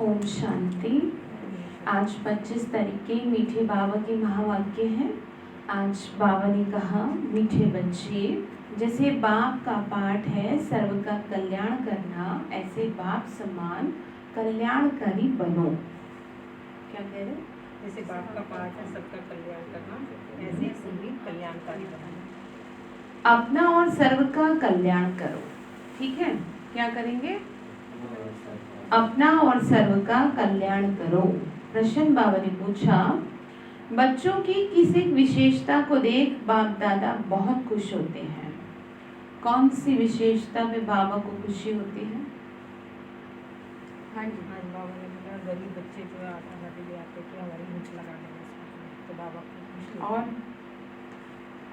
ओम शांति। आज 25 तारीख के मीठे बाबा के महावाक्य हैं। आज बाबा ने कहा, मीठे बच्चे, जैसे बाप का पाठ है सर्व का कल्याण करना, ऐसे बाप समान कल्याणकारी बनो। क्या कह रहे? जैसे बाप का पाठ है सबका कल्याण करना, ऐसे सभी कल्याणकारी बनो। अपना और सर्व का कल्याण करो। ठीक है, क्या करेंगे? अपना और सर्व का कल्याण करो। प्रश्न बाबा ने पूछा, बच्चों की किसी विशेषता को देख बाप दादा बहुत खुश होते हैं। कौन सी विशेषता में बाबा को खुशी होती है? हाँ जी, बाबा ने बोला गरीब बच्चे जो आटा खाने ले आते कि हमारी भूख लगा देना, तो बाबा को खुशी।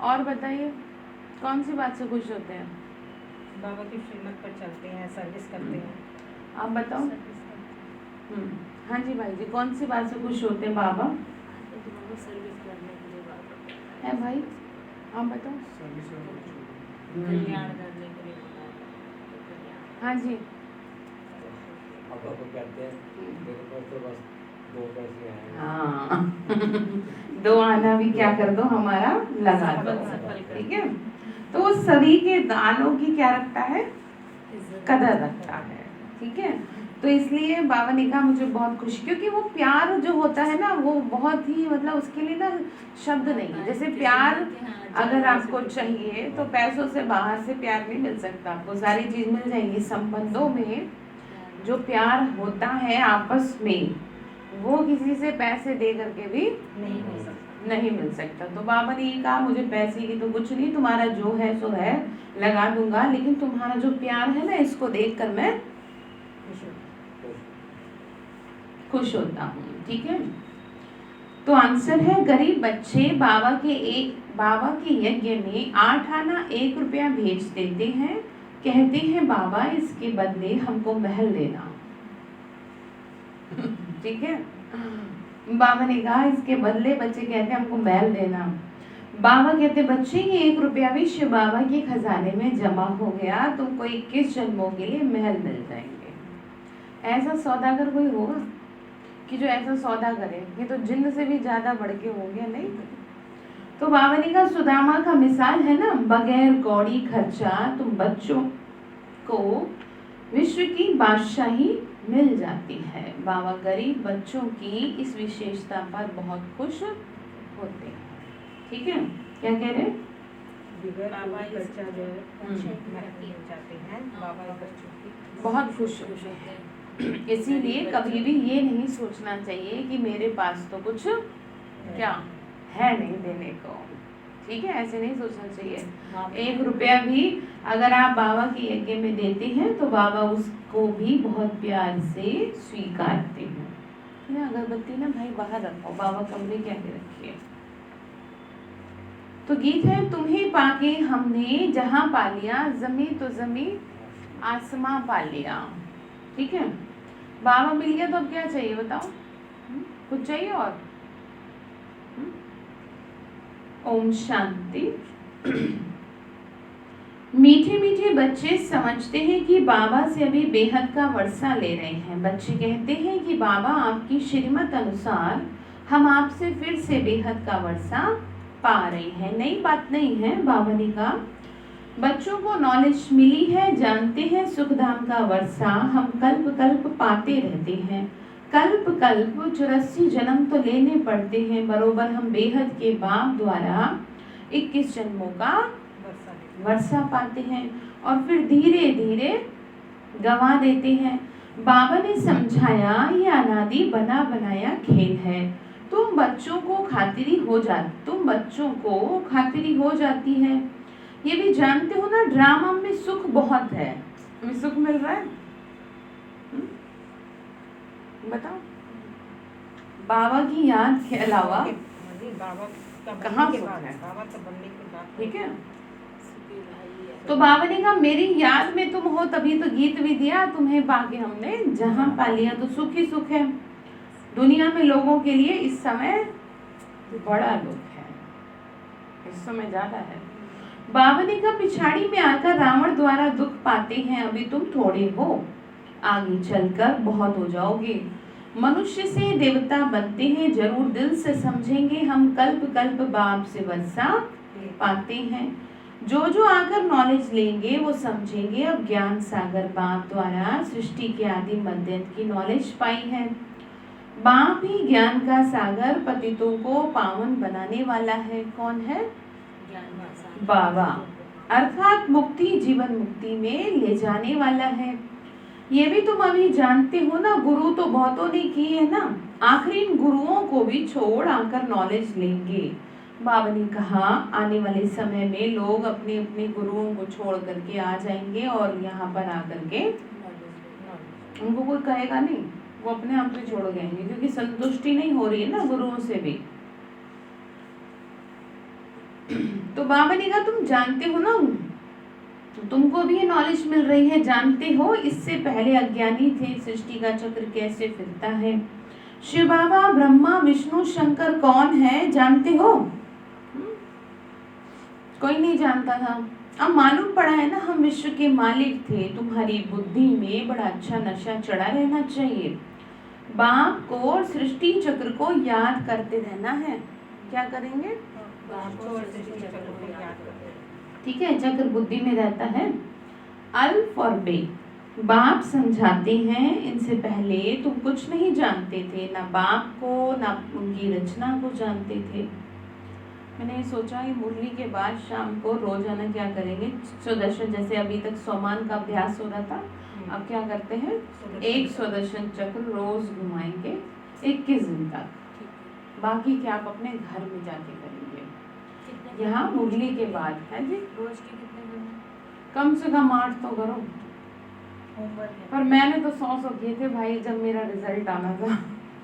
और बताइए, कौन सी बात से खुश होते हैं? बाबा की श्रीमत पर चलते हैं, सर्विस करते हैं। आप बताओ। हाँ जी भाई जी, कौन सी बात से खुश होते हैं बाबा? सर्विस करने के लिए बाबा है भाई, आप बताओ। कल्याण करने के लिए। हाँ जी, पापा को कहते हैं मेरे पास तो बस 2 पैसे हैं। हाँ 2 आना भी क्या कर दो, हमारा लगा दो। ठीक है, तो वो सभी के दानों की क्या रखता है? कदर रखता है। ठीक है, तो इसलिए बाबा ने कहा मुझे बहुत खुशी, क्योंकि वो प्यार जो होता है ना, वो बहुत ही मतलब उसके लिए ना शब्द नहीं है। जैसे प्यार अगर आपको चाहिए तो पैसों से बाहर से प्यार नहीं मिल सकता, आपको सारी चीज मिल जाएंगी। संबंधों में जो प्यार होता है आपस में, वो किसी से पैसे दे करके भी नहीं मिल सकता। तो बाबा ने ये कहा, मुझे पैसे की तो कुछ नहीं, तुम्हारा जो है सो है, लगा दूंगा, लेकिन तुम्हारा जो प्यार है ना, इसको देखकर मैं खुश होता हूँ। ठीक है, तो आंसर है, गरीब बच्चे बाबा के यज्ञ में 8 आना 1 रुपया भेज देते हैं। कहते हैं बाबा इसके बदले हमको महल देना। ठीक है, बाबा ने कहा इसके बदले बच्चे कहते हैं हमको महल देना। बाबा कहते बच्चे ये 1 रुपया भी शिव बाबा के खजाने में जमा हो गया, तुमको 21 जन्मों के लिए महल मिल जाएंगे। ऐसा सौदागर कोई होगा कि जो ऐसा सौदा करे? ये तो जिन्न से भी ज्यादा बढ़ के हो गया, नहीं? तो बाबा ने कहा सुदामा का मिसाल है ना, बगैर कौड़ी खर्चा तुम बच्चों को विश्व की बादशाही मिल जाती है। बाबा गरीब बच्चों की इस विशेषता पर बहुत खुश होते हैं। ठीक है, क्या कह रहे? बाबा खर्चा जो है जाते हैं, बाबा बच्चों की बहुत खुश होते हैं। इसीलिए कभी भी ये नहीं सोचना चाहिए कि मेरे पास तो कुछ क्या है नहीं देने को। ठीक है, ऐसे नहीं सोचना चाहिए। 1 रुपया भी अगर आप बाबा के यज्ञ में देते हैं तो बाबा उसको भी बहुत प्यार से स्वीकारते हैं। अगरबत्ती ना भाई बाहर रखो, बाबा कमरे के आगे रखिए। तो गीत है, तुम्हें पाके हमने जहां पा लिया, जमी तो जमी आसमां पा लिया। ठीक है, बाबा मिल गया तो अब क्या चाहिए बताओ? कुछ चाहिए और? ओम शांति। मीठे मीठे बच्चे समझते हैं कि बाबा से अभी बेहद का वर्षा ले रहे हैं। बच्चे कहते हैं कि बाबा आपकी श्रीमत अनुसार हम आपसे फिर से बेहद का वर्षा पा रहे हैं। नई बात नहीं है, बाबा ने कहा बच्चों को नॉलेज मिली है, जानते हैं सुखधाम का वर्षा हम कल्प कल्प पाते रहते हैं। कल्प कल्प 84 जन्म तो लेने पड़ते हैं, बरोबर हम बेहद के बाप द्वारा 21 जन्मों का वर्षा पाते हैं और फिर धीरे धीरे गवा देते हैं। बाबा ने समझाया ये अनादि बना बनाया खेल है। तुम बच्चों को खातिरी हो जाती है। ये भी जानते हो ना, ड्रामा में सुख बहुत है। हमें सुख मिल रहा है? बताओ, बाबा की याद के अलावा कहाँ सुख है? ठीक है, तो बाबा ने कहा मेरी याद में तुम हो तभी तो गीत भी दिया, तुम्हें पाके हमने जहां पा लिया। तो सुख ही सुख है। दुनिया में लोगों के लिए इस समय बड़ा दुख है, इस समय ज्यादा है। बाबा ने कहा पिछाड़ी में आकर रावण द्वारा दुख पाते हैं, अभी तुम थोड़े हो आगे चलकर बहुत हो जाओगे। मनुष्य से देवता बनते हैं, जरूर दिल से समझेंगे हम, कल्प कल्प बाप से वर्षा पाते हैं। जो जो आकर नॉलेज लेंगे वो समझेंगे, अब ज्ञान सागर बाप द्वारा सृष्टि के आदि मध्य की नॉलेज पाई है। बाप ही ज्ञान का सागर पतितों को पावन बनाने वाला है। कौन है? बाबा, अर्थात मुक्ति, जीवन मुक्ति में ले जाने वाला है। ये भी तुम अभी जानते हो ना, गुरु तो बहुतों ने किए है ना, आखिर इन गुरुओं को भी छोड़ आकर नॉलेज लेंगे। बाबा ने कहा आने वाले समय में लोग अपने अपने गुरुओं को छोड़ करके आ जाएंगे और यहाँ पर आकर के उनको कोई कहेगा नहीं, वो अपने आप से छोड़ जाएंगे, क्योंकि संतुष्टि नहीं हो रही है ना गुरुओं से भी। तो बाबा ने कहा तुम जानते हो ना, तुमको भी ये नॉलेज मिल रही है, जानते हो इससे पहले अज्ञानी थे सृष्टि का चक्र कैसे फिरता है। शिव बाबा, ब्रह्मा, विष्णु, शंकर कौन है जानते हो? कोई नहीं जानता था। अब मालूम पड़ा है ना, हम विश्व के मालिक थे। तुम्हारी बुद्धि में बड़ा अच्छा नशा चढ़ा रहना चाहिए। बाप को और सृष्टि चक्र को याद करते रहना है। क्या करेंगे? ठीक है, चक्र बुद्धि में रहता है। अल्फ और बे, बाप समझाते हैं इनसे पहले तुम कुछ नहीं जानते थे, ना बाप को ना उनकी रचना को जानते थे। मैंने सोचा ये मुरली के बाद शाम को रोजाना क्या करेंगे, सुदर्शन, जैसे अभी तक सोमान का अभ्यास हो रहा था, अब क्या करते हैं, एक सुदर्शन चक्र रोज घुमाएंगे 21 दिन तक। बाकी क्या आप अपने घर में जाके करेंगे, यहाँ मुरली के बाद है जी। रोज के कितने घंटे? कम से कम 8 तो करो। पर मैंने तो 100 किए थे भाई, जब मेरा रिजल्ट आना था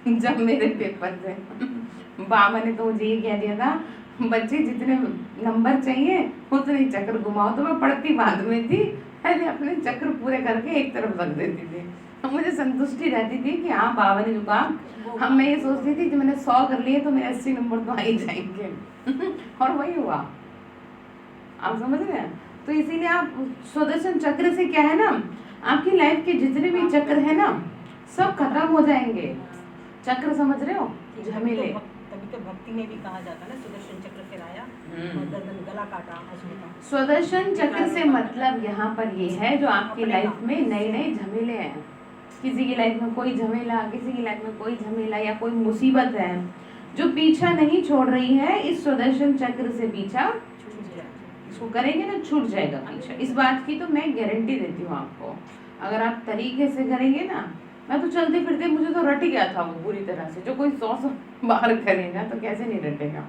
जब मेरे पेपर थे बाबा ने तो मुझे ये कह दिया था, बच्चे जितने नंबर चाहिए उतने चक्र घुमाओ। तो मैं पढ़ती बाद में थी, पहले अपने चक्र पूरे करके एक तरफ रख देती थी, तो मुझे संतुष्टि रहती थी कि हाँ बाबा ने जो कहा। हम मैं ये सोचती थी कि मैंने 100 कर लिए तो मेरे 80 नंबर तो आ ही जाएंगे और वही हुआ, आप समझ रहे हैं। तो इसीलिए आप सुदर्शन चक्र से क्या है ना, आपकी लाइफ के जितने भी चक्र है ना सब खत्म हो जाएंगे। चक्र समझ रहे हो, झमेले। तभी तो भक्ति में भी कहा जाता है ना, सुदर्शन चक्र फिराया और गर्दन गला काटा। सुदर्शन चक्र से मतलब यहाँ पर ये है जो आपकी लाइफ में नए नए झमेले हैं। किसी की लाइफ में कोई झमेला, किसी की लाइफ में कोई झमेला या कोई मुसीबत है जो पीछा नहीं छोड़ रही है, इस सुदर्शन चक्र से पीछा इसको करेंगे ना, छूट जाएगा पीछा। इस बात की तो मैं गारंटी देती हूँ आपको। अगर आप तरीके से करेंगे ना, मैं तो चलते फिरते मुझे तो रट गया था वो पूरी तरह से। जो कोई 100 बार करेगा तो कैसे नहीं रटेगा,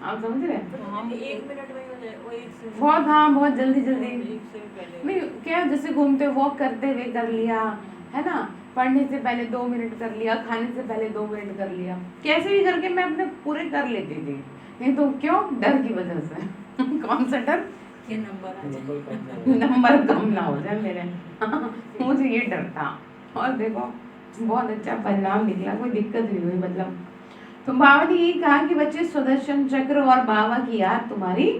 आप समझ रहे हैं। तो हम 1 मिनट में हो जाए वो, एक से बहुत, हाँ बहुत जल्दी जल्दी एक से पहले नहीं, क्या जैसे घूमते वॉक करते हुए कर लिया है ना, पढ़ने से पहले 2 मिनट कर लिया, खाने से पहले 2 मिनट कर लिया, कैसे भी करके मैं अपने पूरे कर लेती थी। नहीं तो क्यों, डर की वजह से कौन सा डर, ये नंबर नंबर कम ना हो जाए मेरे मुझे ये डर था। और देखो बहुत अच्छा परिणाम निकला, कोई दिक्कत नहीं हुई। मतलब तो बाबा ने यही कहा कि बच्चे सुदर्शन चक्र और बाबा की याद तुम्हारी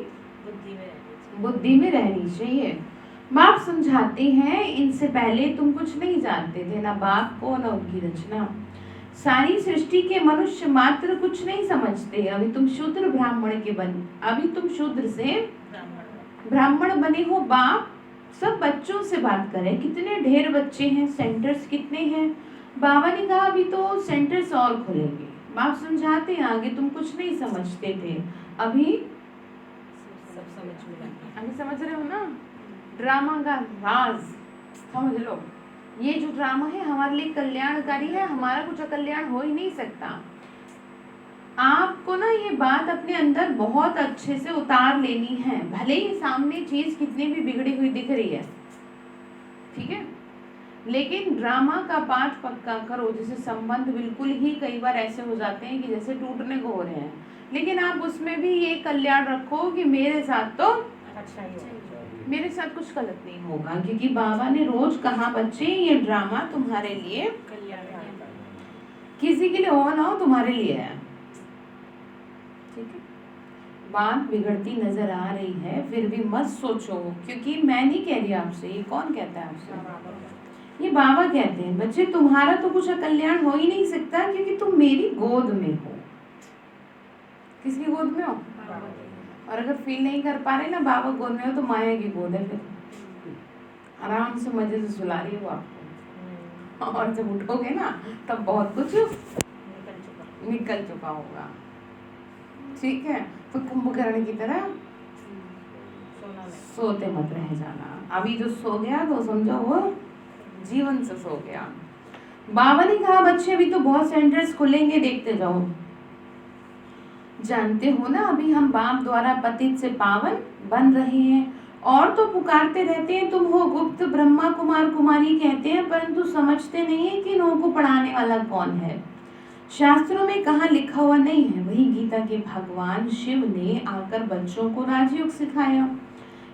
बुद्धि में रहनी चाहिए। बाप समझाते हैं इनसे पहले तुम कुछ नहीं जानते थे, ना बाप को ना उनकी रचना। सारी सृष्टि के मनुष्य मात्र कुछ नहीं समझते। अभी तुम शूद्र ब्राह्मण के अभी तुम शूद्र से ब्राह्मण बने हो। बाप सब बच्चों से बात करें, कितने ढेर बच्चे हैं, सेंटर्स कितने हैं। बाबा ने कहा अभी तो सेंटर्स और खुलेंगे। बाप समझाते हैं आगे तुम कुछ नहीं समझते थे, अभी सब समझ में आता है। अभी समझ रहे हो ना। ड्रामा का राज समझ लो, ये जो ड्रामा है हमारे लिए कल्याणकारी है, हमारा कुछ अकल्याण हो ही नहीं सकता। आपको ना ये बात अपने अंदर बहुत अच्छे से उतार लेनी है, भले ही सामने चीज कितनी भी बिगड़ी हुई दिख रही है, ठीक है, लेकिन ड्रामा का पाठ पक्का करो। जैसे संबंध बिल्कुल ही कई बार ऐसे हो जाते हैं कि जैसे टूटने को हो रहे हैं, लेकिन आप उसमें भी ये कल्याण रखो कि मेरे साथ तो अच्छा ही होगा, मेरे साथ कुछ गलत नहीं होगा, क्योंकि बाबा ने रोज कहा बच्चे ये ड्रामा तुम्हारे लिए, कल्याण किसी के लिए हो ना हो तुम्हारे लिए है, ठीक है। बात बिगड़ती नजर आ रही है, फिर भी मत सोचो, क्योंकि मैं नहीं कह रही आपसे, ये कौन कहता है आपसे, ये बाबा कहते हैं बच्चे तुम्हारा तो कुछ कल्याण हो ही नहीं सकता क्योंकि तुम मेरी गोद में हो। किसकी गोद में हो? और अगर फील नहीं कर पा रहे ना बाबा गोद में हो तो माया की गोद है। फिर आराम से मजे से सुला रही हो आपको, और जब उठोगे ना तब बहुत कुछ निकल चुका होगा। ठीक है, तो कुंभकर्ण की तरह सोते मत रह जाना। अभी जो सो गया तो समझो वो जीवन से सो गया। बाबा ने कहा बच्चे अभी तो बहुत सेंटर्स खुलेंगे, देखते जाओ। जानते हो ना अभी हम बाप द्वारा पतित से पावन बन रहे हैं, और तो पुकारते रहते हैं तुम हो गुप्त ब्रह्मा कुमार कुमारी कहते हैं, परंतु समझते नहीं है कि इन्हों को पढ़ाने वाला कौन है। शास्त्रों में कहाँ लिखा हुआ नहीं है, वही गीता के भगवान शिव ने आकर बच्चों को राजयोग सिखाया।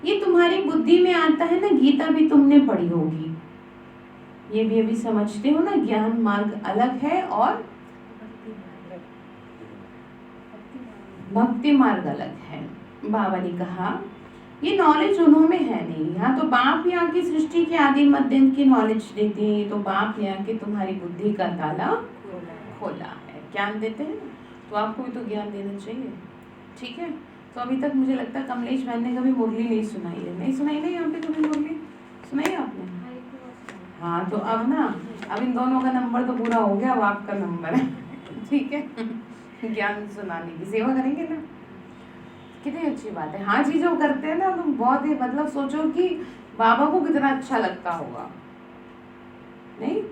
ये तुम्हारी बुद्धि में आता है ना, गीता भी तुमने पढ़ी होगी, ये भी अभी समझते हो ना। ज्ञान मार्ग अलग है और भक्ति मार्ग अलग है। बाबा ने कहा ये नॉलेज उन्हों में है नहीं। यहाँ तो बाप यहाँ की सृष्टि के आदि मध्य की नॉलेज देते हैं, तो बाप यहाँ के तुम्हारी बुद्धि का ताला खोला है, ज्ञान देते हैं। तो आपको भी तो ज्ञान देना चाहिए। ठीक है, तो अभी तक मुझे लगता है कमलेश बहन ने कभी मुरली नहीं सुनाई है। नहीं सुनाई ना यहाँ पे कभी मुरली? सुनाई आपने? हाँ, तो अब ना अब इन दोनों का नंबर तो पूरा हो गया, अब आपका नंबर है। ठीक है, ज्ञान सुनाने की सेवा करेंगे ना, कितनी अच्छी बात है। हाँ जी, जो करते हैं ना तो बहुत ही मतलब सोचो कि बाबा को कितना अच्छा लगता होगा, नहीं?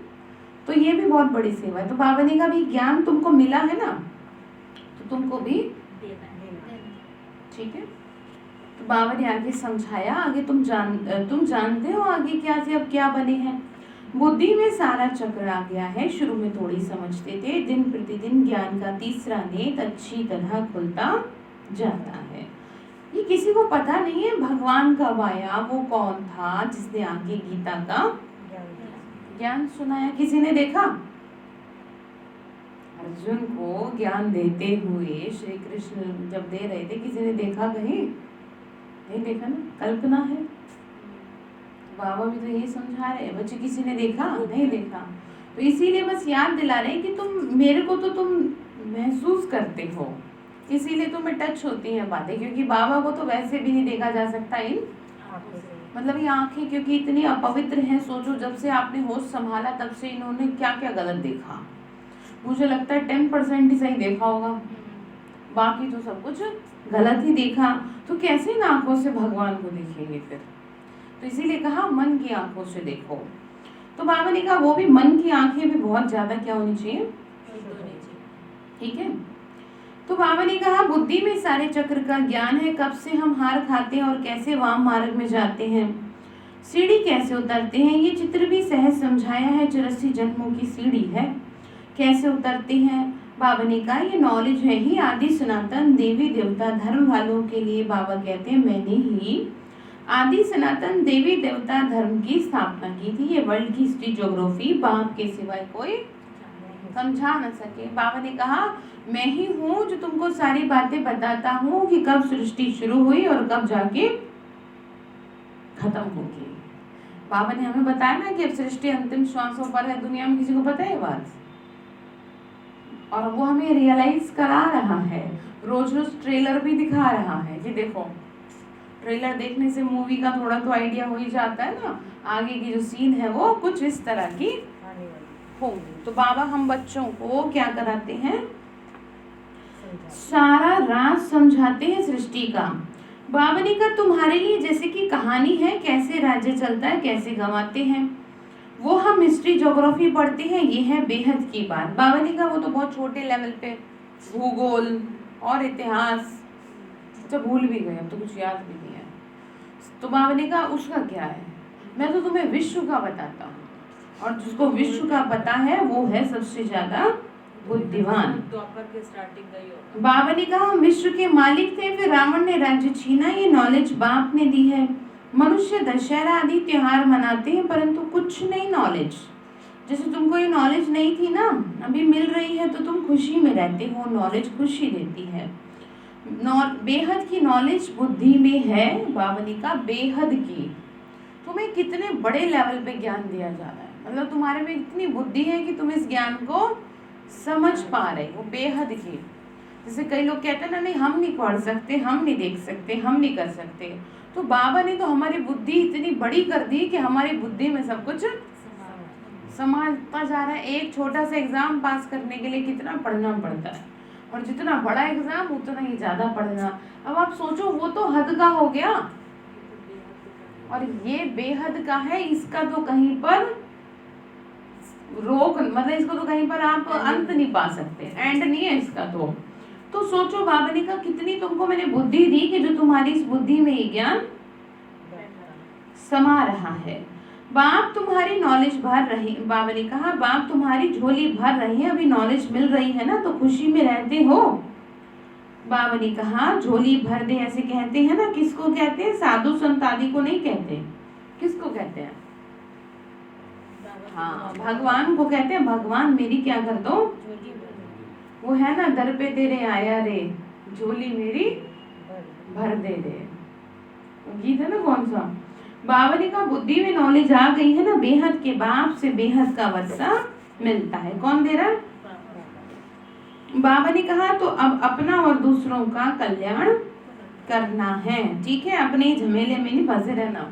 तो ये भी बहुत बड़ी सेवा है। तो बाबा ने कहा भी ज्ञान तुमको मिला है ना, तो तुमको भी ठीक है। तो बाबा ने आगे समझाया, आगे तुम जानते हो आगे क्या से अब क्या बने हैं। बुद्धि में सारा चक्र आ गया है। शुरू में थोड़ी समझते थे, दिन प्रतिदिन ज्ञान का तीसरा नेत्र अच्छी तरह खुलता जाता है। ये किसी को पता नहीं है भगवान कब आया, वो कौन था जिसने आगे गीता का ज्ञान सुनाया। किसी ने देखा? अर्जुन को ज्ञान देते हुए श्री कृष्ण जब दे रहे थे, किसी ने देखा? कहीं नहीं देखा ना, कल्पना है। बाबा भी तो ये समझा रहे हैं बच्चे, किसी ने देखा? नहीं देखा। तो इसीलिए बस याद दिला रहे हैं कि तुम मेरे को तो तुम महसूस करते हो, इसीलिए तुम्हें टच होती हैं बातें, क्योंकि बाबा को तो वैसे भी नहीं देखा जा सकता इन मतलब ये आंखें क्योंकि इतनी अपवित्र हैं। सोचो जब से आपने होश संभाला तब से इन्होंने क्या क्या गलत देखा। मुझे लगता है 10% ही सही देखा होगा, बाकी तो सब कुछ गलत ही देखा। तो कैसे इन आंखों से भगवान को देखेंगे फिर? तो इसीलिए कहा मन की आंखों से देखो। तो बाबा ने कहा वो भी मन की आंखें भी बहुत ज्यादा क्या होनी चाहिए, ठीक है। तो बाबा ने कहा बुद्धि में सारे चक्र का ज्ञान है, कब से हम हार खाते हैं और कैसे वाम मार्ग में जाते हैं, सीढ़ी कैसे उतरते हैं, ये चित्र भी सहज समझाया है। 84 जन्मों की सीढ़ी है, कैसे उतरते हैं। बाबा ने कहा ये नॉलेज है ही आदि सनातन देवी देवता धर्म वालों के लिए। बाबा कहते हैं मैंने ही आदि सनातन देवी देवता धर्म की स्थापना की थी। ये वर्ल्ड की हिस्ट्री ज्योग्राफी बाप के सिवाय कोई समझा न सके। बाबा ने कहा मैं ही हूँ जो तुमको सारी बातें बताता हूँ कि कब सृष्टि शुरू हुई और कब जाके खत्म होगी। बाबा ने हमें बताया ना कि अब सृष्टि अंतिम श्वासों पर है। दुनिया में किसी को पता है बात? और वो हमें रियलाइज करा रहा है, रोज रोज ट्रेलर भी दिखा रहा है कि देखो। ट्रेलर देखने से मूवी का थोड़ा तो आइडिया हो ही जाता है ना, आगे की जो सीन है वो कुछ इस तरह की होंगी। तो बाबा हम बच्चों को क्या कराते हैं, सारा राज समझाते हैं सृष्टि का। बाबा ने कहा तुम्हारे लिए जैसे कि कहानी है, कैसे राज्य चलता है, कैसे गंवाते हैं, वो हम हिस्ट्री ज्योग्राफी पढ़ते हैं, ये है बेहद की बात। बाबा ने कहा वो तो बहुत छोटे लेवल पे भूगोल और इतिहास, अच्छा भूल भी गए, अब तो कुछ याद भी नहीं है। तो बाबा ने कहा उसका क्या है, मैं तो तुम्हें विश्व का बताता हूँ, और जिसको विश्व का पता है वो है सबसे ज्यादा बुद्धिमान। बाबा ने कहा हम विश्व के मालिक थे, फिर रावण ने राज्य छीना, ये नॉलेज बाप ने दी है। मनुष्य दशहरा आदि त्योहार मनाते हैं परंतु कुछ नहीं नॉलेज। जैसे तुमको ये नॉलेज नहीं थी ना, अभी मिल रही है तो तुम खुशी में रहते हो, नॉलेज खुशी देती है। बेहद की नॉलेज बुद्धि में है। बाबा ने कहा बेहद की, तुम्हें कितने बड़े लेवल पे ज्ञान दिया जा रहा है, मतलब तुम्हारे में इतनी बुद्धि है कि तुम इस ज्ञान को समझ पा रहे हो, बेहद की। जैसे कई लोग कहते हैं ना, नहीं हम नहीं पढ़ सकते, हम नहीं देख सकते, हम नहीं कर सकते, तो बाबा ने तो हमारी बुद्धि इतनी बड़ी कर दी कि हमारी बुद्धि में सब कुछ समाता जा रहा है। एक छोटा सा एग्जाम पास करने के लिए कितना पढ़ना पड़ता है, और जितना बड़ा एग्जाम उतना ही ज्यादा पढ़ना। अब आप सोचो, वो तो हद का हो गया और ये बेहद का है। इसका तो कहीं पर रोक, मतलब इसको तो कहीं पर आप अंत नहीं पा सकते, एंड नहीं है इसका। तो सोचो बाबा ने कहा कितनी तुमको मैंने बुद्धि दी कि जो तुम्हारी इस बुद्धि में ये ज्ञान समा रहा है। बाप तुम्हारी नॉलेज भर रही, बाबा ने कहा बाप तुम्हारी झोली भर रही है, अभी नॉलेज मिल रही है ना, तो खुशी में रहते हो। बाबा ने कहा झोली भर दे, ऐसे कहते हैं ना, किसको कहते हैं? साधु संत आदि को नहीं कहते, किसको कहते हैं? हाँ, भगवान को कहते हैं। भगवान मेरी क्या कर दो, वो है ना, दर पे तेरे आया रे, झोली मेरी भर दे रे, गीत है ना कौन सा। बाबा ने कहा बुद्धि में नॉलेज आ गई है ना, बेहद के बाप से बेहद का वर्षा मिलता है। कौन दे रहा? बाबा ने कहा तो अब अपना और दूसरों का कल्याण करना है, ठीक है, अपने झमेले में नहीं फंसे रहना।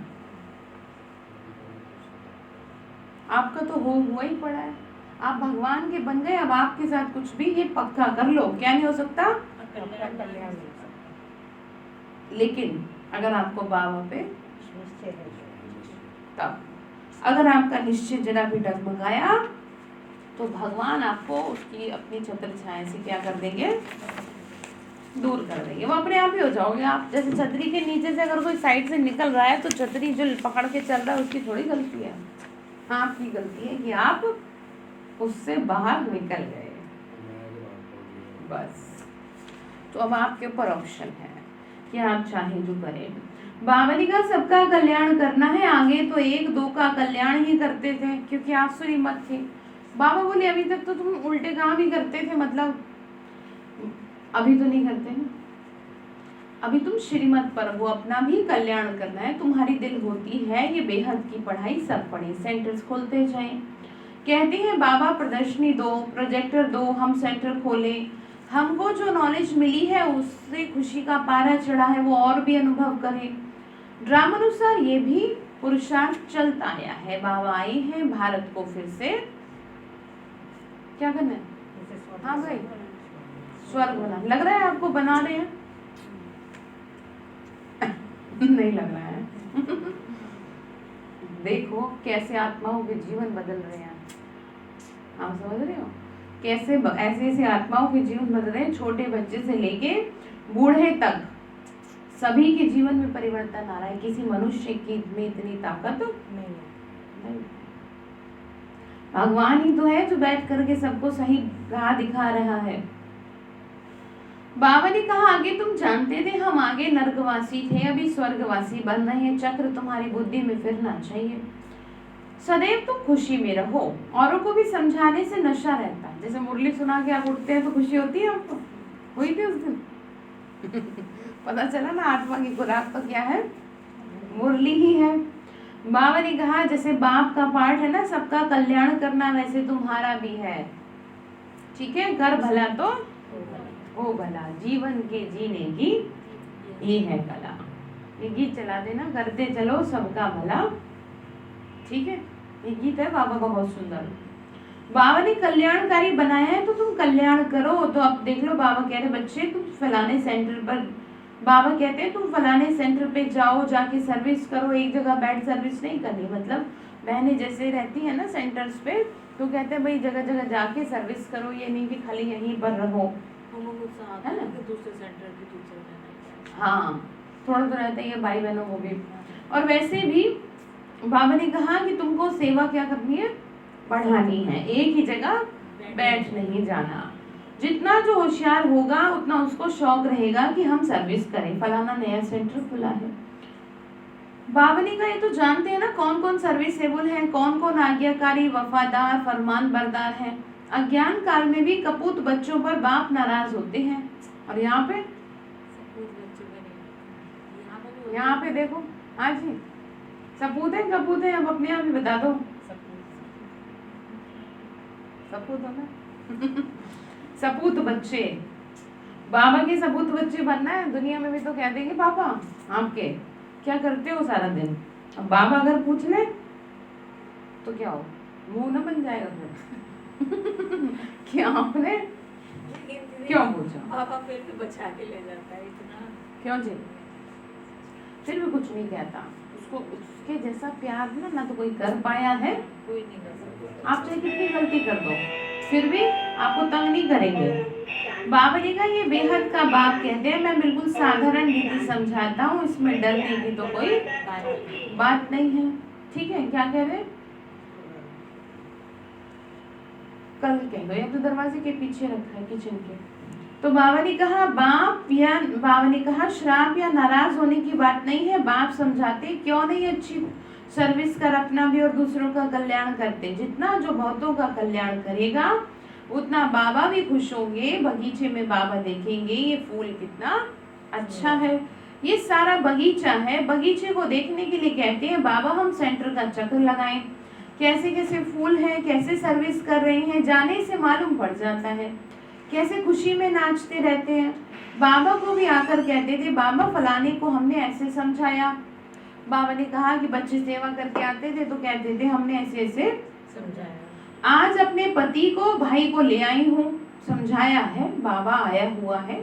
आपका तो हुआ ही पड़ा है, आप भगवान के बन गए, अब आपके साथ कुछ भी, ये पक्का कर लो, क्या नहीं हो सकता। लेकिन अगर आपको बाबा पे तब, अगर आपका निश्चय जरा भी डगमगाया तो भगवान आपको उसकी अपनी छत्र छाया से क्या कर देंगे, दूर कर देंगे। वो अपने आप ही हो जाओगे आप। जैसे छतरी के नीचे से अगर कोई साइड से निकल रहा है तो छतरी जो पकड़ के चल रहा है उसकी थोड़ी गलती है, आपकी गलती है कि आप उससे बाहर निकल गए, बस। तो अब आपके ऊपर ऑप्शन है कि आप चाहें जो करें। बाबा ने कहा सबका कल्याण करना है, आगे तो एक दो का कल्याण ही करते थे क्योंकि आप श्रीमत थे। बाबा बोले अभी तक तो तुम उल्टे काम ही करते थे, मतलब अभी तो नहीं करते ना, अभी तुम श्रीमत पर हो, अपना भी कल्याण करना है, तुम्हारी दिल होती है ये बेहद की पढ़ाई सब पढ़े, सेंटर्स खोलते जाएं। कहते हैं बाबा प्रदर्शनी दो, प्रोजेक्टर दो, हम सेंटर खोलें, हमको जो नॉलेज मिली है उससे खुशी का पारा चढ़ा है वो और भी अनुभव करें। ड्रामानुसार ये भी पुरुषार्थ चलता आया है। बाबा आए हैं भारत को फिर से क्या करना है, हाँ भाई, स्वर्ग बना। लग रहा है आपको बना रहे हैं? नहीं लग रहा है। देखो कैसे आत्माओं के जीवन बदल रहे हैं, आप समझ रहे हो कैसे ऐसे ऐसे आत्माओं के जीवन बदल रहे हैं, छोटे बच्चे से लेके बूढ़े तक सभी के जीवन में परिवर्तन आ रहा है। किसी मनुष्य की में इतनी ताकत नहीं। भगवान ही तो है जो बैठ करके सबको सही राह दिखा रहा है। बाबा ने कहा आगे तुम जानते थे हम आगे नरकवासी थे, अभी स्वर्गवासी बन रहे हैं, चक्र तुम्हारी बुद्धि में फिरना चाहिए। सदैव तुम खुशी में रहो, औरों को भी समझाने से नशा रहता है। जैसे मुरली सुना के आप उठते हैं तो खुशी होती है आपको, हुई थी उस दिन? पता चला ना, आत्मा की खुराक तो क्या है, मुरली ही है। बाबा ने कहा जैसे बाप का पाठ है ना सबका कल्याण करना, वैसे तुम्हारा भी है, ठीक है। कर भला तो हो भला, जीवन के जीने की ये है कला। ये गीत चला देना, करते चलो सबका भला, ठीक है। ये गीत है बाबा का बहुत सुंदर। बाबा ने कल्याणकारी बनाया है तो तुम कल्याण करो। तो अब देख लो बाबा कह रहे बच्चे तुम फलाने सेंटर पर, बाबा कहते हैं तुम फलाने सेंटर पे जाओ, जाके सर्विस करो, एक जगह बैठ सर्विस नहीं करनी। मतलब बहनें जैसे रहती है ना सेंटर्स पे, तो कहते हैं भाई जगह जगह जाके सर्विस करो, ये नहीं कि खाली यहीं पर रहो, है ना। दूसरे सेंटर की टीचर, हाँ, थोड़ा तो रहता है ये भाई बहनों को भी। और वैसे भी बाबा ने कहा कि तुमको सेवा क्या करनी है, बढ़ानी है, एक ही जगह बैठ नहीं जाना। जितना जो होशियार होगा उतना उसको शौक रहेगा कि हम सर्विस करें, फलाना नया सेंटर खुला है। बाबा ने कहा ये तो जानते हैं ना कौन कौन सर्विसेबल है, कौन कौन आज्ञाकारी, वफादार, फरमान बरदार है। अज्ञान काल में भी कपूत बच्चों पर बाप नाराज होते हैं। और यहाँ पे देखो, हाँ जी, सपूत है कपूत है, अब अपने आप ही बता दो। सपूत हो ना सपूत बच्चे, बाबा के सपूत बच्चे बनना है। दुनिया में भी तो कह देंगे पापा आपके क्या करते हो सारा दिन। अब बाबा अगर पूछ ले तो क्या हो, मुंह ना बन जाएगा फिर कि आपने क्यों पूछा। पापा फिर भी बचा के ले जाता है इतना। क्यों जी, फिर भी कुछ नहीं कहता। उसको उसके जैसा प्यार ना तो कोई कर पाया है। कोई नहीं कर सकता। आप चाहे कितनी गलती कर दो फिर भी आपको तंग नहीं करेंगे। बाबा जी का ये बेहद का बाप कहते हैं, मैं बिल्कुल साधारण रीति समझाता हूँ, इसमें डरने की तो कोई बात नहीं है। ठीक है, क्या कह रहे हैं कल कह दो, या तो दरवाजे के पीछे रखा है किचन के। तो बाबा ने कहा बाबा ने कहा श्राप या नाराज होने की बात नहीं है। बाप समझाते क्यों नहीं अच्छी सर्विस कर अपना भी और दूसरों का कल्याण करते। जितना जो बहुतों का कल्याण करेगा उतना बाबा भी खुश होंगे। बगीचे में बाबा देखेंगे ये फूल कितना अच्छा है, ये सारा बगीचा है। बगीचे को देखने के लिए कहते हैं बाबा हम सेंटर का चक्कर लगाएं, कैसे कैसे फूल हैं, कैसे सर्विस कर रहे हैं, जाने से मालूम पड़ जाता है। कैसे खुशी में नाचते रहते हैं। बाबा को भी आकर कहते थे बाबा फलाने को हमने ऐसे समझाया। बाबा ने कहा कि बच्चे सेवा करके आते थे तो कहते थे हमने ऐसे ऐसे समझाया। आज अपने पति को भाई को ले आई हूँ, समझाया है। बाबा आया हुआ है,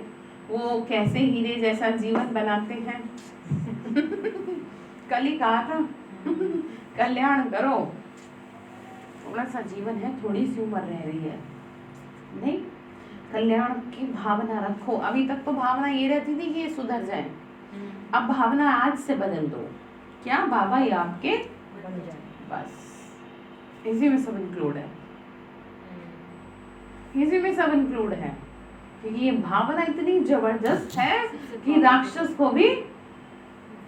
वो कैसे हीरे जैसा जीवन बनाते हैं कल ही कहा था कल्याण करो, थोड़ा सा जीवन है, थोड़ी सी उम्र रह रही है, नहीं कल्याण की भावना रखो। अभी तक तो भावना ये रहती थी कि ये सुधर जाए, अब भावना आज से बदल दो। क्या बाबा ये आपके बन जाए बस, इसी में सब इंक्लूड है, इसी में सब इंक्लूड है। क्योंकि ये भावना इतनी जबरदस्त है कि राक्षस को भी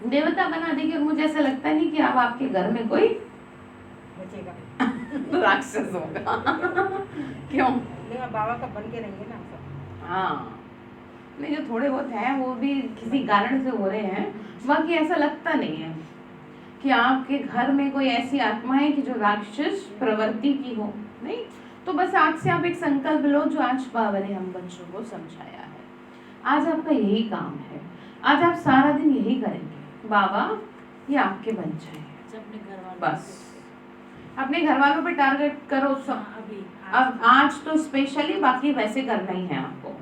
देवता बना देगी। और मुझे ऐसा लगता नहीं कि अब आपके घर में कोई बचेगा राक्षस होगा क्यों? नहीं, बाबा का बन के रहेंगे ना सब। हाँ, नहीं जो थोड़े बहुत हैं वो भी किसी कारण से हो रहे हैं, बाकी ऐसा लगता नहीं है कि आपके घर में कोई ऐसी आत्मा है कि जो राक्षस प्रवृत्ति की हो। नहीं, तो बस आज से आप एक संकल्प लो जो आज बाबा ने हम बच्चों को समझाया है। आज आपका यही काम है, आज आप सारा दिन यही करेंगे। बाबा ये आपके बन जाए, अपने घर वालों बस अपने घर वालों पे टारगेट करो सब। अभी अब आज तो स्पेशली, बाकी वैसे करना ही है आपको।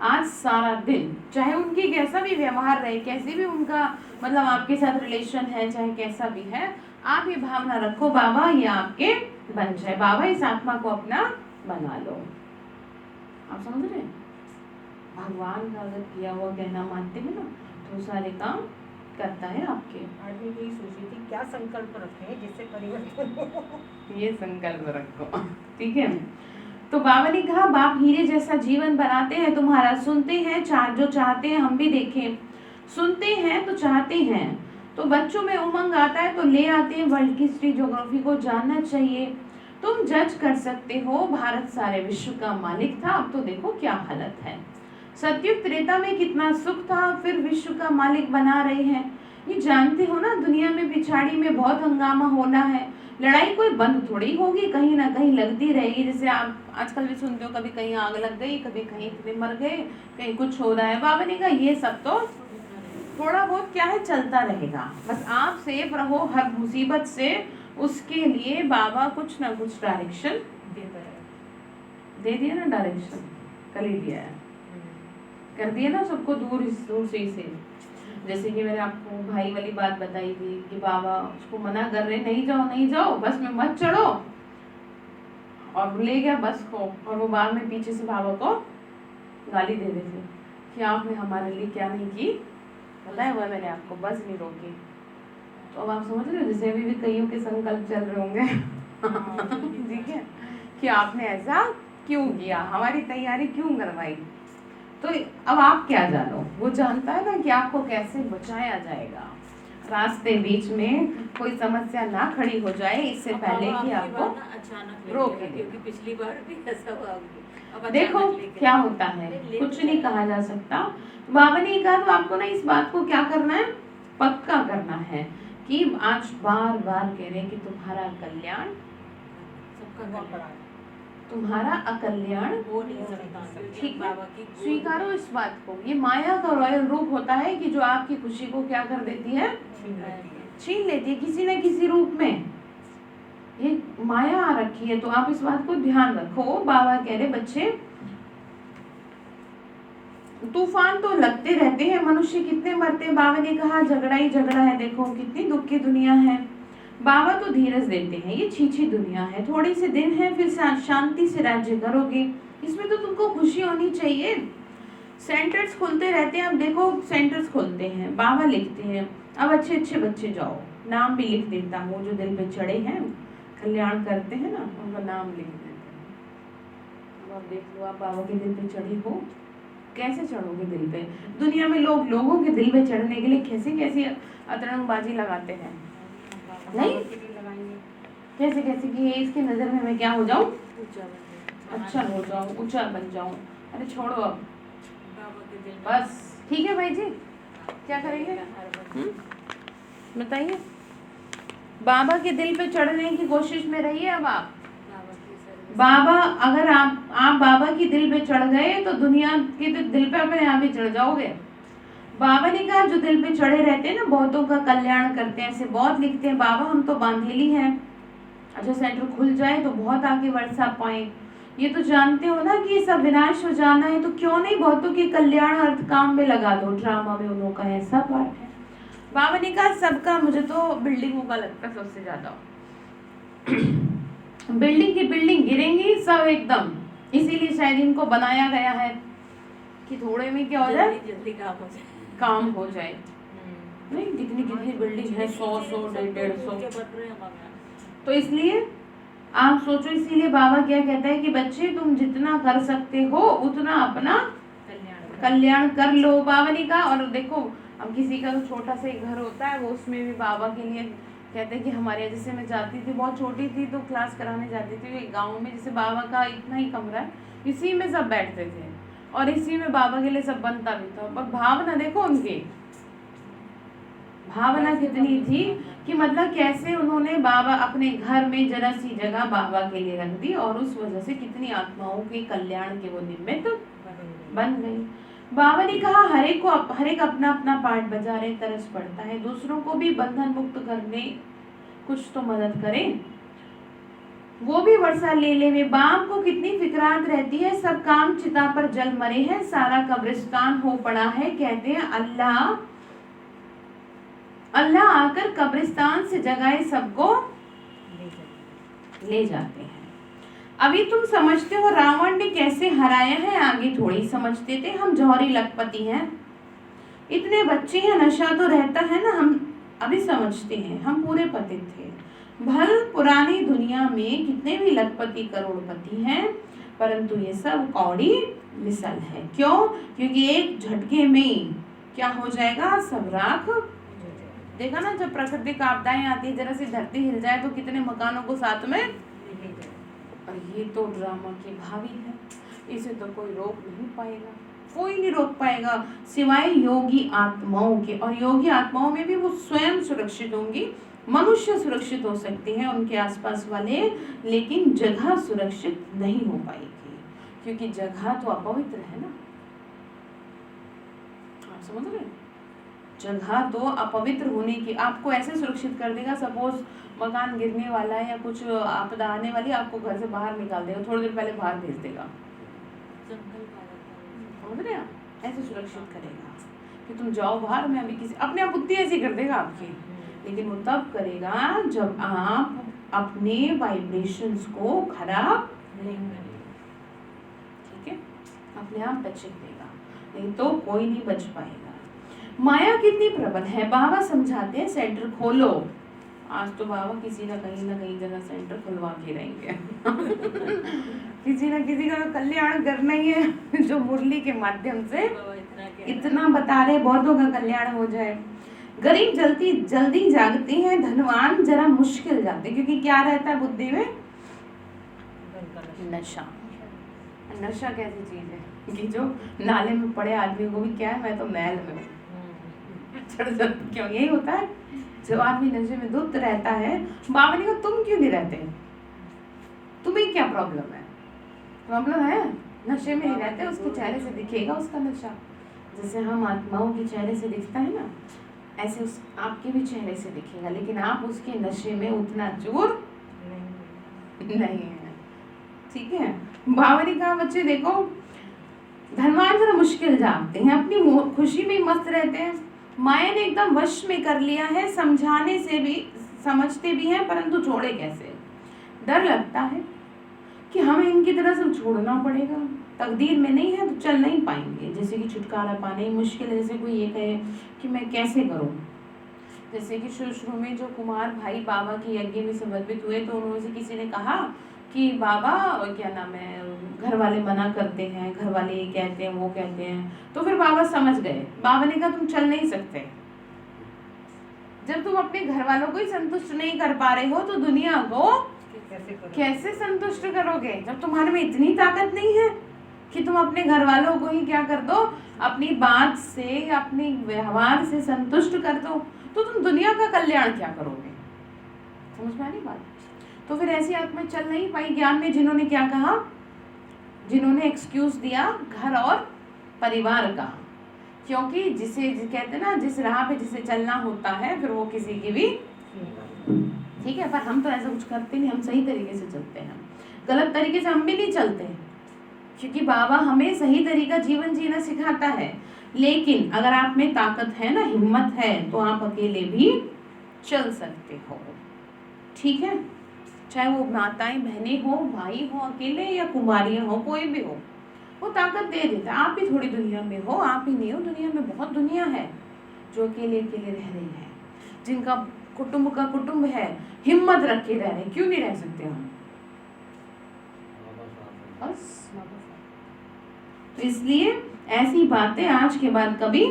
आज सारा दिन चाहे उनकी कैसा भी व्यवहार रहे, कैसे भी उनका मतलब आपके साथ रिलेशन है, चाहे कैसा भी है, आप ये भावना रखो बाबा ये आपके बन जाए, बाबा इस आत्मा को अपना बना लो। आप समझ रहे हैं? भगवान का अगर किया हुआ कहना मानते हैं ना तो सारे काम करता है आपके। आज मैं यही सोच रही थी क्या संकल्प रखें जिससे परिवर्तन हो। ये संकल्प रखो, ठीक है। तो बाबा ने कहा बाप हीरे जैसा जीवन बनाते हैं तुम्हारा, सुनते हैं जो चाहते हैं हम भी देखें, सुनते हैं तो चाहते हैं। तो बच्चों में उमंग आता है तो ले आते हैं, वर्ल्ड की हिस्ट्री ज्योग्राफी को जानना चाहिए। तुम जज कर सकते हो, भारत सारे विश्व का मालिक था, अब तो देखो क्या हालत है। सतयुग त्रेता में कितना सुख था, फिर विश्व का मालिक बना रहे हैं। ये जानते हो ना दुनिया में पिछाड़ी में बहुत हंगामा होना है, लड़ाई कोई बंद थोड़ी होगी, कहीं ना कहीं लगती रहेगी। जैसे आप आजकल भी सुनते हो कभी कहीं आग लग गई, कभी कहीं इतने मर गए, कहीं कुछ हो रहा है। बाबा ने कहा ये सब तो थोड़ा बहुत क्या है चलता रहेगा, बस आप सेफ रहो हर मुसीबत से। उसके लिए बाबा कुछ ना कुछ डायरेक्शन दे दिया ना, डायरेक्शन कर ही दिया है, कर दिया ना सबको दूर से ही से। जैसे कि मैंने आपको भाई वाली बात बताई थी कि बाबा उसको मना कर रहे नहीं जाओ बस में मत चढ़ो, और ले गया बस को, और वो बाद में पीछे से बाबा को गाली दे रहे थे कि आपने हमारे लिए क्या नहीं की, बताया हुआ मैंने आपको, बस नहीं रोकी। तो अब आप समझ रहे हो जैसे अभी भी कईयों के संकल्प चल रहे होंगे ठीक है, कि आपने ऐसा क्यों किया, हमारी तैयारी क्यों करवाई। तो अब आप क्या जानो, वो जानता है ना कि आपको कैसे बचाया जाएगा, रास्ते बीच में कोई समस्या ना खड़ी हो जाए इससे पहले कि आपको अचानक रोक ले, क्योंकि पिछली बार भी ऐसा हुआ। अब देखो अचानक क्या होता है, कुछ नहीं कहा जा सकता। बाबा ने कहा तो आपको ना इस बात को क्या करना है, पक्का करना है कि आज बार बार कह रहे कि तुम्हारा कल्याण सबका तुम्हारा अकल्याण हो नहीं सकता। ठीक है, बाबा की स्वीकारो इस बात को। ये माया का रॉयल रूप होता है कि जो आपकी खुशी को क्या कर देती है, छीन लेती है किसी न किसी रूप में। ये माया आ रखी है, तो आप इस बात को ध्यान रखो। बाबा कह रहे बच्चे, तूफान तो लगते रहते हैं, मनुष्य कितने मरते हैं। बाबा ने कहा झगड़ा ही झगड़ा है, देखो कितनी दुख की दुनिया है। बाबा तो धीरज देते हैं, ये छीछी दुनिया है, थोड़े से दिन है फिर शांति से राज्य करोगे, इसमें तो तुमको खुशी होनी चाहिए। सेंटर्स खुलते रहते हैं, अब देखो सेंटर्स खुलते हैं, बाबा लिखते हैं अब अच्छे अच्छे बच्चे जाओ, नाम भी लिख देता हूँ, जो दिल पे चढ़े हैं कल्याण करते हैं ना, उनका नाम लिख देते हैं। अब आप देख लो, आप बाबा के दिल पे चढ़े हो, कैसे चढ़ोगे दिल पे। दुनिया में लोग लोगों के दिल पे चढ़ने के लिए कैसे कैसे अतरंगबाजी लगाते हैं, नहीं कैसे कैसे कि इसकी नजर में मैं क्या हो जाऊं, अच्छा हो जाऊं, ऊंचा बन जाऊं। अरे छोड़ो अब, बस ठीक है भाई जी, क्या करेंगे बताइए। बाबा के दिल पे चढ़ने की कोशिश में रहिए। अब आप बाबा, अगर आप बाबा की दिल पे चढ़ गए तो दुनिया के तो दिल पे अपने आप ही चढ़ जाओगे। बाबा ने कहा जो दिल पे चढ़े रहते हैं ना, बहुतों का कल्याण करते हैं, ऐसे बहुत लिखते हैं बाबा, हम तो बांधेली हैं। अच्छा सेंटर खुल जाए तो बहुत आगे बढ़ सा पाए। ये तो जानते हो ना कि ये सब विनाश हो जाना है, तो क्यों नहीं बहुतों के कल्याण अर्थ काम में लगा दो। ड्रामा में उन्हों का ऐसा पार्ट है। बाबा ने कहा सबका, मुझे तो बिल्डिंगों का लगता है सबसे ज्यादा बिल्डिंग की बिल्डिंग गिरेंगी सब एकदम, इसीलिए शायद इनको बनाया गया है कि थोड़े में क्या हो जाए, जल्दी काम हो जाए। नहीं कितनी कितनी बिल्डिंग है, 100 150 तो इसलिए आप सोचो। इसीलिए बाबा क्या कहता है कि बच्चे तुम जितना कर सकते हो उतना अपना कल्याण कर लो। बाबा ने कहा, और देखो अब किसी का तो छोटा सा ही घर होता है, वो उसमें भी बाबा के लिए कहते हैं कि हमारे यहाँ, जैसे मैं जाती थी बहुत छोटी थी तो क्लास कराने जाती थी गांव में, जैसे बाबा का इतना ही कमरा है, इसी में सब बैठते थे और इसी में बाबा के लिए सब बनता भी था। पर भावना देखो उनकी, भावना कितनी थी कि मतलब कैसे उन्होंने बाबा अपने घर में जरा सी जगह बाबा के लिए रख दी और उस वजह से कितनी आत्माओं के कल्याण के वो निमित्त बन गई। बाबा ने कहा हर एक अपना अपना पार्ट बजा रहे, तरस पड़ता है, दूसरों को भी बंधन मुक्त करने कुछ तो मदद करें। वो भी वर्षा ले ले में बाप को कितनी फिक्रात रहती है, सब काम चिता पर जल मरे हैं, सारा कब्रिस्तान हो पड़ा है। कहते हैं अल्लाह अल्लाह आकर कब्रिस्तान से जगाए सबको ले जाते हैं। अभी तुम समझते हो रावण ने कैसे हराया है, आगे थोड़ी समझते थे। हम जौहरी लखपति हैं, इतने बच्चे हैं, नशा तो रहता है ना, हम अभी समझते हैं हम पूरे पतित थे। भल पुरानी दुनिया में कितने भी लखपति करोड़पति हैं, परंतु ये सब कौड़ी मिसल है। क्यों? क्योंकि एक झटके में क्या हो जाएगा, सब राख। देखा ना, जब प्राकृतिक आपदाएं आती है, जरा सी धरती हिल जाए तो कितने मकानों को साथ में, और ये तो ड्रामा की भावी है, इसे तो कोई रोक नहीं पाएगा, कोई नहीं रोक पाएगा सिवाय योगी आत्माओं के। और योगी आत्माओं में भी वो स्वयं सुरक्षित होंगी। मनुष्य सुरक्षित हो सकते हैं, उनके आसपास वाले, लेकिन जगह सुरक्षित नहीं हो पाएगी, क्योंकि जगह तो अपवित्र है ना। आप समझ रहे हैं? जगह तो अपवित्र होने की, आपको ऐसे सुरक्षित कर देगा, सपोज मकान गिरने वाला है या कुछ आपदा आने वाली, आपको घर से बाहर निकाल देगा, थोड़ी देर पहले बाहर भेज देगा, समझ रहे हैं? ऐसे सुरक्षित करेगा कि तुम जाओ बाहर, मैं अभी किसी, अपने आप बुद्धि ऐसी कर देगा आपकी, लेकिन वो तब करेगा जब आप अपने वाइब्रेशंस को खराब नहीं करेंगे। ठीक है, अपने आप बचत देगा, नहीं तो कोई नहीं बच पाएगा। माया कितनी प्रबल है, बाबा समझाते हैं सेंटर खोलो। आज तो बाबा किसी ना कहीं जगह सेंटर खुलवा के रहेंगे किसी ना किसी का कल्याण करना ही है, जो मुरली के माध्यम से इतना बता रहे, बहुतों का कल्याण हो जाए। गरीब जल्दी जागते हैं, धनवान जरा मुश्किल जाते, क्योंकि क्या रहता है बुद्धि में, नशा। नशा कैसी चीज है कि जो नाले में पड़े आदमी को भी क्या है, मैं तो महल में हूँ, क्यों? यही होता है, जब आदमी नशे में धुत रहता है। बाबा ने कहा तुम क्यों नहीं रहते, तुम्हें क्या प्रॉब्लम है, प्रॉब्लम है, नशे में ही रहते हैं, उसके चेहरे से दिखेगा उसका नशा। जैसे हम आत्माओं के चेहरे से दिखता है ना, ऐसे उस आपके भी चेहरे से दिखेगा, लेकिन आप उसके नशे में उतना चूर नहीं है। ठीक है। बाबा ने कहा बच्चे देखो, धनवान जरा मुश्किल जानते हैं, अपनी खुशी में मस्त रहते हैं, माया ने एकदम वश में कर लिया है, समझाने से भी समझते भी हैं, परंतु छोड़े कैसे। डर लगता है कि हमें इनकी तरह सब छोड़ना पड़ेगा, तकदीर में नहीं है तो चल नहीं पाएंगे। जैसे कि छुटकारा पाना ही मुश्किल है। जैसे कोई ये कहे कि मैं कैसे करूं, जैसे कि शुरू में जो कुमार भाई बाबा के यज्ञ में समर्पित हुए, तो उन्होंने से किसी ने कहा कि बाबा क्या नाम है, घर वाले मना करते हैं, घर वाले ये कहते हैं वो कहते हैं। तो फिर बाबा समझ गए, बाबा ने कहा तुम चल नहीं सकते। जब तुम अपने घर वालों को ही संतुष्ट नहीं कर पा रहे हो तो दुनिया को कैसे संतुष्ट करोगे, जब तुम्हारे में इतनी ताकत नहीं है कि तुम अपने घर वालों को ही क्या कर दो, अपनी बात से, अपने व्यवहार से संतुष्ट कर दो, तो तुम दुनिया का कल्याण क्या करोगे। समझ में आ रही बात। तो फिर ऐसी आत्मा चल नहीं पाई। ज्ञान में जिन्होंने क्या कहा, जिन्होंने एक्सक्यूज दिया घर और परिवार का, क्योंकि जिसे कहते ना, जिस राह पे जिसे चलना होता है फिर वो किसी की भी, ठीक है। पर हम तो ऐसा कुछ करते नहीं, हम सही तरीके से चलते हैं, गलत तरीके से हम भी नहीं चलते, क्योंकि बाबा हमें सही तरीका जीवन जीना सिखाता है। लेकिन अगर आप में ताकत है ना, हिम्मत है, तो आप अकेले भी चल सकते हो। ठीक है। चाहे वो माताएं बहनें हो, भाई हो अकेले, या कुमारियां हो, कोई भी हो, वो ताकत दे देता है। आप भी थोड़ी दुनिया में हो, आप ही नहीं हो, दुनिया में बहुत दुनिया है जो अकेले अकेले रह रही है, जिनका कुटुंब का कुटुंब है, हिम्मत रख के रह रहे। क्यों नहीं रह सकते हम? बस। तो इसलिए ऐसी बातें आज के बाद कभी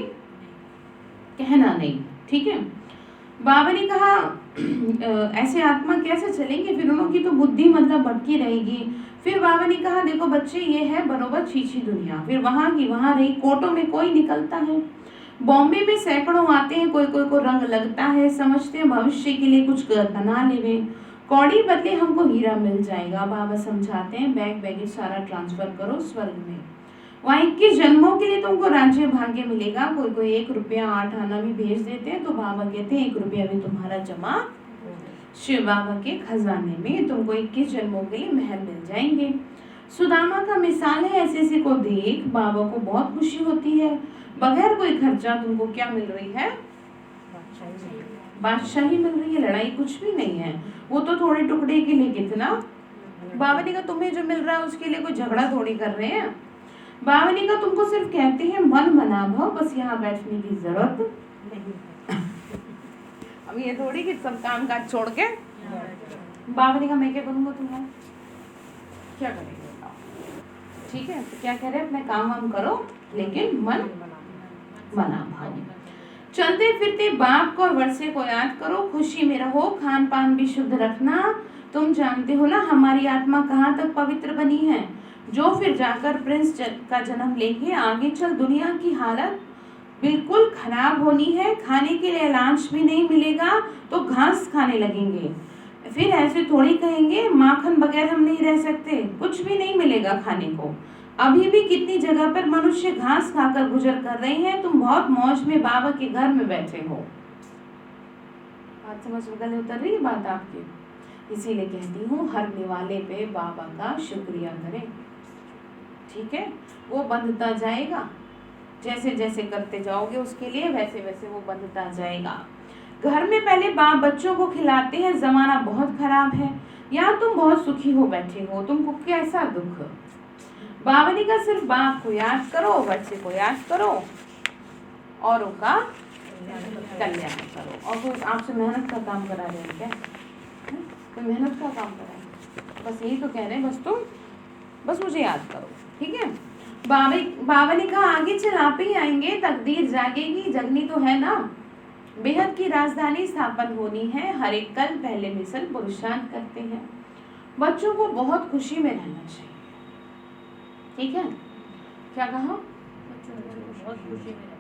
कहना नहीं। ठीक है। बाबा ने कहा ऐसे आत्मा कैसे चलेंगे, फिर उन्हों की तो बुद्धि मतलब भटकी रहेगी। फिर बाबा ने कहा देखो बच्चे, ये है बरोबर छीछी दुनिया, फिर वहाँ की वहाँ रही, कोटों में कोई निकलता है, बॉम्बे में सैकड़ों आते हैं, कोई कोई को रंग लगता है, समझते हैं भविष्य के लिए कुछ बना लेवे, कौड़ी बदले हमको हीरा मिल जाएगा। बाबा समझाते हैं बैग बैगेज सारा ट्रांसफर करो स्वर्ग में, वहाँ 21 जन्मों के लिए तुमको राज्य भाग्य मिलेगा। कोई कोई 1 रुपया 8 आना भी भेज देते हैं, तो बाबा कहते हैं 1 रुपया भी तुम्हारा जमा शिव बाबा के खजाने में, तुमको 21 जन्मों के लिए महल मिल जाएंगे। सुदामा का मिसाल है, ऐसे को देख बाबा को बहुत खुशी होती है, बगैर कोई खर्चा तुमको क्या मिल रही है, बादशाही मिल रही है, लड़ाई कुछ भी नहीं है। वो तो थोड़े टुकड़े के लिए कितना, बाबा ने कहा तुम्हें जो मिल रहा है उसके लिए कोई झगड़ा थोड़ी कर रहे हैं। बाबा ने कहा तुमको सिर्फ कहते हैं मन मना भाव, बस यहाँ बैठने की जरूरत नहीं। अब ये थोड़ी कि सब काम काज छोड़ के, बाबा ने कहा मैं क्या करूँगा, तुम्हारा क्या करेंगे बताओ। ठीक है। तो क्या कह रहे हैं, अपने काम वाम करो लेकिन मन मना भाव। चलते फिरते बाप को और वर्षे को याद करो, खुशी में रहो, खान पान भी शुद्ध रखना। तुम जानते हो ना हमारी आत्मा कहाँ तक पवित्र बनी है, जो फिर जाकर प्रिंस का जन्म लेंगे। आगे चल दुनिया की हालत बिल्कुल खराब होनी है, खाने के लिए लांच भी नहीं मिलेगा तो घास खाने लगेंगे। फिर ऐसे थोड़ी कहेंगे माखन बगैर हम नहीं रह सकते, कुछ भी नहीं मिलेगा खाने को। अभी भी कितनी जगह पर मनुष्य घास खाकर गुजर कर रहे हैं, तुम बहुत मौज में बाबा के घर में बैठे हो। बात समझ में गले उतर रही है बात आपकी, इसीलिए कहती हूँ हर निवाले पे बाबा का शुक्रिया करें। ठीक है। वो बंधता जाएगा, जैसे जैसे करते जाओगे उसके लिए वैसे वैसे वो बंधता जाएगा। घर में पहले बाप बच्चों को खिलाते हैं, जमाना बहुत खराब है, यहाँ तुम बहुत सुखी हो बैठे हो, तुमको कैसा दुख। बाबा ने कहा सिर्फ बाप को याद करो, बच्चे को याद करो, औरों का कल्याण करो। और कोई आपसे मेहनत का काम करा रहे हैं क्या? कोई मेहनत का काम करा रहे, बस यही तो कह रहे हैं, बस तुम बस मुझे याद करो। ठीक है। बाबा ने कहा आगे चल आप ही आएंगे, तकदीर जागेगी, जगनी तो है ना। बेहद की राजधानी स्थापन होनी है, हर एक कल पहले मिसल पुरुषार्थ करते हैं। बच्चों को बहुत खुशी में रहना चाहिए। ठीक है। क्या कहा? बहुत खुशी में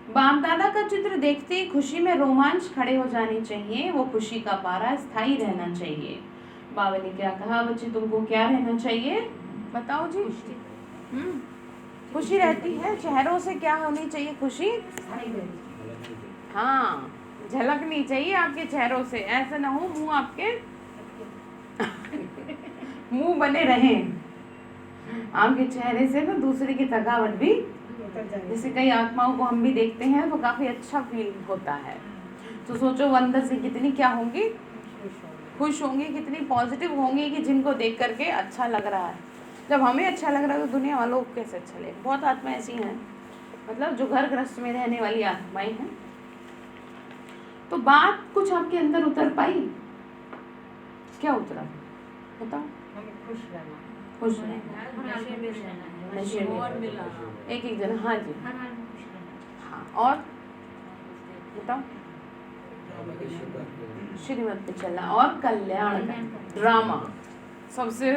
बाप दादा का चित्र देखते ही खुशी में रोमांच खड़े हो जाने चाहिए, वो खुशी का पारा स्थायी रहना चाहिए। बाबा ने क्या कहा बच्चे, तुमको क्या रहना चाहिए? बताओ जी। खुशी रहती है, चेहरों से क्या होनी चाहिए? खुशी, हाँ, झलकनी चाहिए आपके चेहरों से। ऐसा ना हो मुंह आपके मुंह बने रहें आपके चेहरे से, तो दूसरे की थकावट भी, जैसे कई आत्माओं को हम भी देखते हैं तो काफी अच्छा फील होता है। तो सोचो वो अंदर से कितनी क्या होंगी, खुश होंगी, कितनी पॉजिटिव होंगी कि जिनको देख करके अच्छा लग रहा है। जब हमें अच्छा लग रहा है तो दुनिया वालों को कैसे अच्छा लगेगा। बहुत आत्मा ऐसी हैं, मतलब जो घर गृहस्थ में रहने वाली आत्माएं हैं। तो बात कुछ आपके अंदर उतर पाई? क्या उतरा बताओ? हमें खुश रहना, खुश रहना, नशे में एक एक जन। हाँ जी, हाँ, और बताओ? श्रीमत पे चलना और कल्याण का ड्रामा सबसे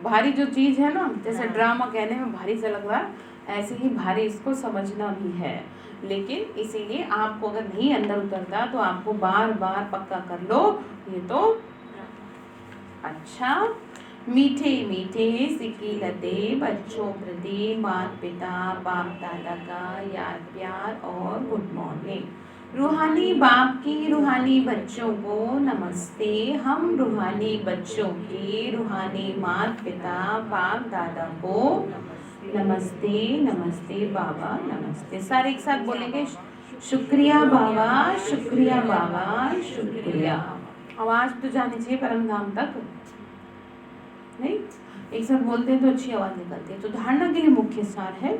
भारी जो चीज है ना। जैसे ड्रामा कहने में भारी सा लग रहा है, ऐसे ही भारी इसको समझना भी है। लेकिन इसीलिए आपको अगर नहीं अंदर उतरता तो आपको बार बार पक्का कर लो ये तो अच्छा। मीठे मीठे सिक्की लते बच्चों प्रति माता पिता बाप दादा का याद प्यार और गुड मॉर्निंग। रूहानी बाप की रूहानी बच्चों को नमस्ते। हम रूहानी बच्चों की रूहानी माता पिता बाप दादा को नमस्ते। नमस्ते बाबा, नमस्ते। सारे एक साथ बोलेंगे, शुक्रिया बाबा, शुक्रिया बाबा, शुक्रिया। आवाज तो जानी चाहिए परम धाम तक, नहीं? एक साथ बोलते हैं तो अच्छी आवाज निकलती है। तो धारणा के लिए मुख्य सार है,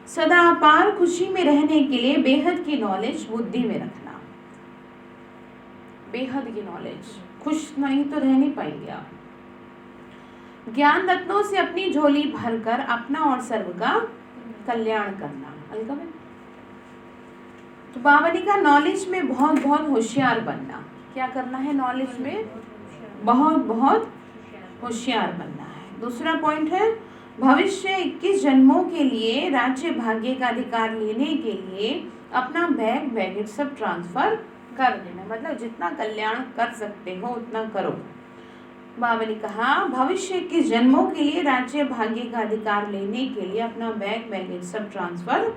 सदा अपार खुशी में रहने के लिए बेहद की नॉलेज बुद्धि में रखना। बेहद की नॉलेज, खुश नहीं तो रह नहीं पाएंगे आप। ज्ञान रत्नों से अपनी झोली भरकर अपना और सर्व का कल्याण करना। अलका में तो बाबा ने कहा नॉलेज में बहुत बहुत होशियार बनना। क्या करना है? नॉलेज में बहुत बहुत होशियार बनना है। दूसरा पॉइंट है, भविष्य 21 जन्मों के लिए राज्य भाग्य का अधिकार लेने के लिए अपना बैग बैगेज सब ट्रांसफर कर देना। मतलब जितना कल्याण कर सकते हो उतना करो। बाबा ने कहा भविष्य 21 जन्मों के लिए राज्य भाग्य का अधिकार लेने के लिए अपना बैग बैगेज सब ट्रांसफर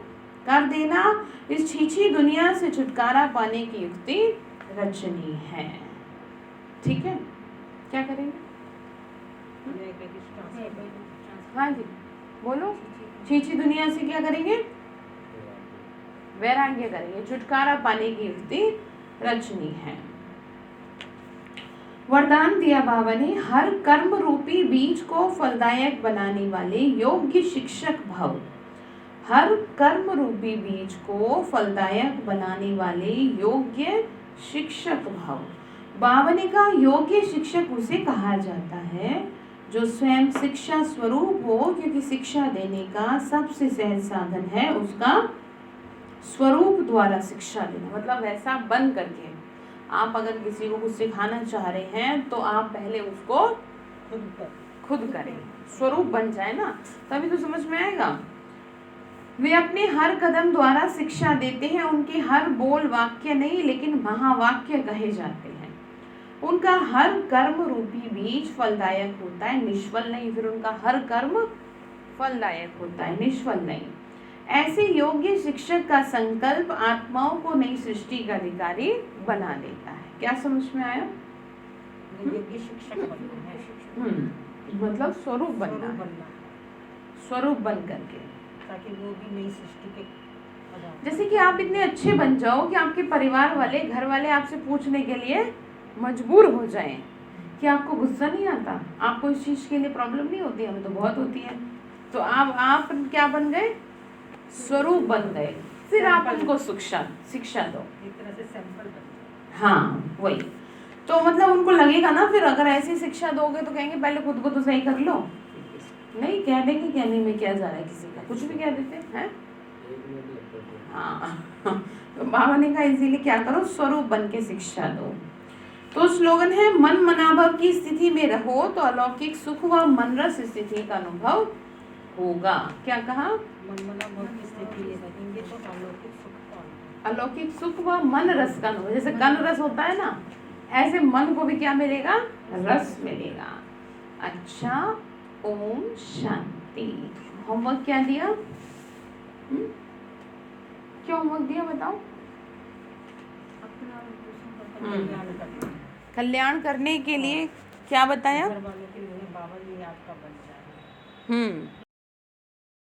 कर देना। इस छीछी दुनिया से छुटकारा पाने की युक्ति रचनी है। ठीक है, क्या करेंगे? हाँ जी बोलो। छीछी दुनिया से क्या करेंगे? वैराग्य करेंगे, छुटकारा पाने की युक्ति रचनी है। वरदान दिया बाबा ने, हर कर्म रूपी बीज को फलदायक बनाने वाले योग्य शिक्षक भव। हर कर्म रूपी बीज को फलदायक बनाने वाले योग्य शिक्षक भव। बाबा ने कहा योग्य शिक्षक उसे कहा जाता है जो स्वयं शिक्षा स्वरूप हो, क्योंकि शिक्षा देने का सबसे सहज साधन है उसका स्वरूप द्वारा शिक्षा देना। मतलब वैसा बन करके आप अगर किसी को कुछ सिखाना चाह रहे हैं तो आप पहले उसको खुद करें, स्वरूप बन जाए ना, तभी तो समझ में आएगा। वे अपने हर कदम द्वारा शिक्षा देते हैं। उनके हर बोल वाक्य नहीं लेकिन महावाक्य कहे जाते हैं। उनका हर कर्म रूपी बीज फलदायक होता है, निष्फल नहीं। फिर उनका हर कर्म फलदायक होता है, निष्फल नहीं। ऐसे योग्य शिक्षक का संकल्प आत्माओं को नई सृष्टि का अधिकारी बना देता है। क्या समझ में आया? योग्य शिक्षक बनना है। मतलब स्वरूप बनना, स्वरूप बन करके, ताकि वो भी नई सृष्टि के जैसे कि आप इतने अच्छे बन जाओ कि आपके परिवार वाले, घर वाले आपसे पूछने के लिए मजबूर हो जाएं कि आपको गुस्सा नहीं आता, आपको इस चीज के लिए प्रॉब्लम नहीं होती, हमें तो बहुत होती है। तो आप क्या बन गए? स्वरूप बन गए। फिर आप उनको शिक्षा दो, एक तरह से सैंपल बन। हाँ वही तो, मतलब उनको लगेगा ना, फिर अगर ऐसी शिक्षा दोगे तो कहेंगे पहले खुद को तो सही कर लो। नहीं कह देंगे, कहने में क्या जा रहा है, किसी का कुछ भी कह देते हैं। हाँ तो बाबा ने कहा इसीलिए क्या करो, स्वरूप बन के शिक्षा दो। तो स्लोगन है, मन मनाभव की स्थिति में रहो तो अलौकिक सुख व मनरस स्थिति का अनुभव होगा। क्या कहा? मन मनाभव की स्थिति में रहेंगे तो अलौकिक सुख का, अलौकिक सुख व मन रस का अनुभव। जैसे कन रस होता है ना, ऐसे मन को भी क्या मिलेगा? रस मिलेगा। अच्छा, ओम शांति। होमवर्क क्या दिया? क्या होमवर्क दिया बताओ? अपना कल्याण करना, कल्याण करने के लिए क्या बताया? घर वालों के लिए बाबा जी आपका बन जाए।